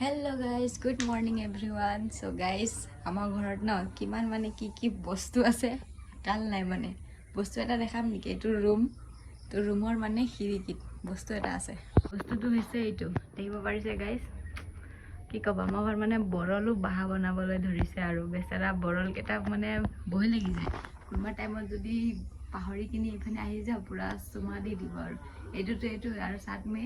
Hello guys, good morning everyone. So guys, আমাৰ ঘৰত ন কিমান মানে কি বস্তু আছে কাল নাই মানে বস্তু এটা দেখাম নেকি এইটো ৰুমৰ মানে খিৰিকীত বস্তু এটা আছে বস্তুটো হৈছে এইটো দেখিব পাৰিছে গাইস কি কবা আমাৰ ঘৰ মানে বৰলো বাহা বনাবলৈ ধৰিছে আৰু বেচেৰা বৰল কেইটা মানে বহি লাগি যায় কোনোবা টাইমত যদি পাহৰি কিনি ইফালে আহি যাও পুৰা চুমা দি দিব আৰু এইটো আৰু সাত মে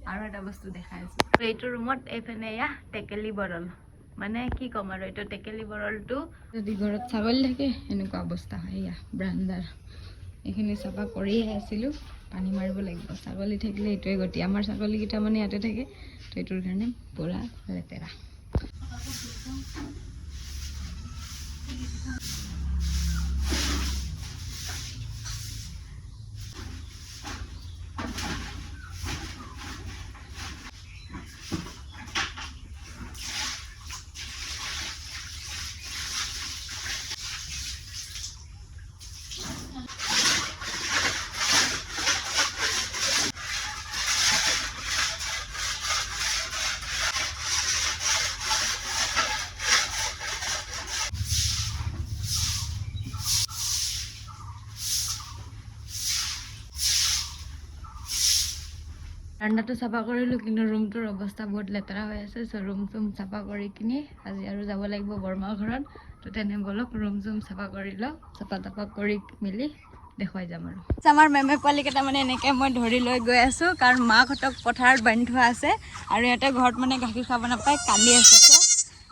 আৰু এটা বস্তু দেখাই আছো এইটো ৰুমত এইফালে ইয়া টেকেলি বৰল মানে কি কম আৰু এইটো টেকেলি বৰলটো যদি ঘৰত ছাগলী থাকে এনেকুৱা অৱস্থা হয় ইয়া ব্ৰান্দাৰ এইখিনি চাফা কৰিয়ে আছিলো পানী মাৰিব লাগিব ছাগলী থাকিলে এইটোৱে গতি আমাৰ ছাগলীকেইটা মানে ইয়াতে থাকে তো এইটোৰ কাৰণে পুৰা লেতেৰা ঠাণ্ডাটো চাফা কৰিলোঁ কিন্তু ৰুমটোৰ অৱস্থা বহুত লেতেৰা হৈ আছে চ' ৰুম চুম চাফা কৰি কিনি আজি আৰু যাব লাগিব বৰমাৰ ঘৰত তো তেনে বলক ৰুম চুম চাফা কৰি লওঁ চাফা তাফা কৰি মেলি দেখুৱাই যাম আৰু আমাৰ মেমে পোৱালিকেইটা মানে এনেকৈ মই ধৰি লৈ গৈ আছোঁ কাৰণ মাকহঁতক পথাৰত বান্ধি থোৱা আছে আৰু ইয়াতে ঘৰত মানে গাখীৰ খাব নাপায় কান্দি আছে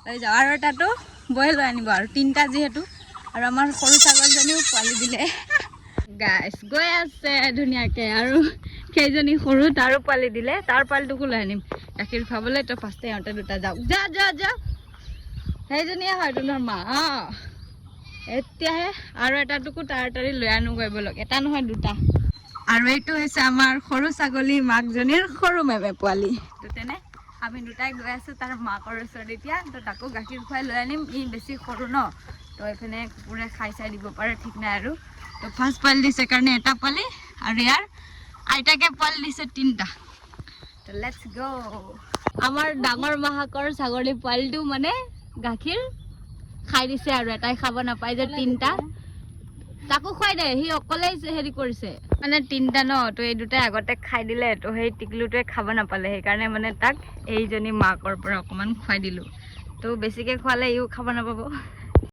লৈ যাওঁ আৰু তাতো বই লৈ আনিব আৰু তিনিটা যিহেতু আৰু আমাৰ সৰু ছাগলজনীও পোৱালি দিলে গাইছ গৈ আছে ধুনীয়াকৈ আৰু সেইজনী সৰু তাৰো পোৱালি দিলে তাৰ পোৱালিটোকো লৈ আনিম গাখীৰ খুৱাবলৈ তো ফাৰ্ষ্টে ইহঁতে দুটা যাওক যা সেইজনীয়ে হয় তোমাৰ মা এতিয়াহে আৰু এটাটোকো তাড়াতাড়ি লৈ আনোগৈ বলক এটা নহয় দুটা আৰু এইটো হৈছে আমাৰ সৰু ছাগলী মাকজনীৰ সৰু মেমে পোৱালি তো তেনে আমি দুটাই গৈ আছোঁ তাৰ মাকৰ ওচৰত এতিয়া তো তাকো গাখীৰ খুৱাই লৈ আনিম ই বেছি সৰু ন তো এইপিনে কুকুৰে খাই চাই দিব পাৰে ঠিক নাই আৰু তো ফাৰ্ষ্ট পোৱালি দিছে কাৰণে এটা পোৱালি আৰু ইয়াৰ আইতাকে পোৱালি দিছে তিনিটা তো লেটছ গো আমাৰ ডাঙৰ মাহাকৰ ছাগলী পোৱালিটো মানে গাখীৰ খাই দিছে আৰু এটাই খাব নাপায় যে তিনিটা তাকো খুৱাই দে সি অকলেই হেৰি কৰিছে মানে তিনিটা ন তো এই দুটাই আগতে খাই দিলে তো সেই টিকলুটোৱে খাব নাপালে সেইকাৰণে মানে তাক এইজনী মাকৰ পৰা অকণমান খুৱাই দিলোঁ তো বেছিকৈ খোৱালে ইও খাব নাপাব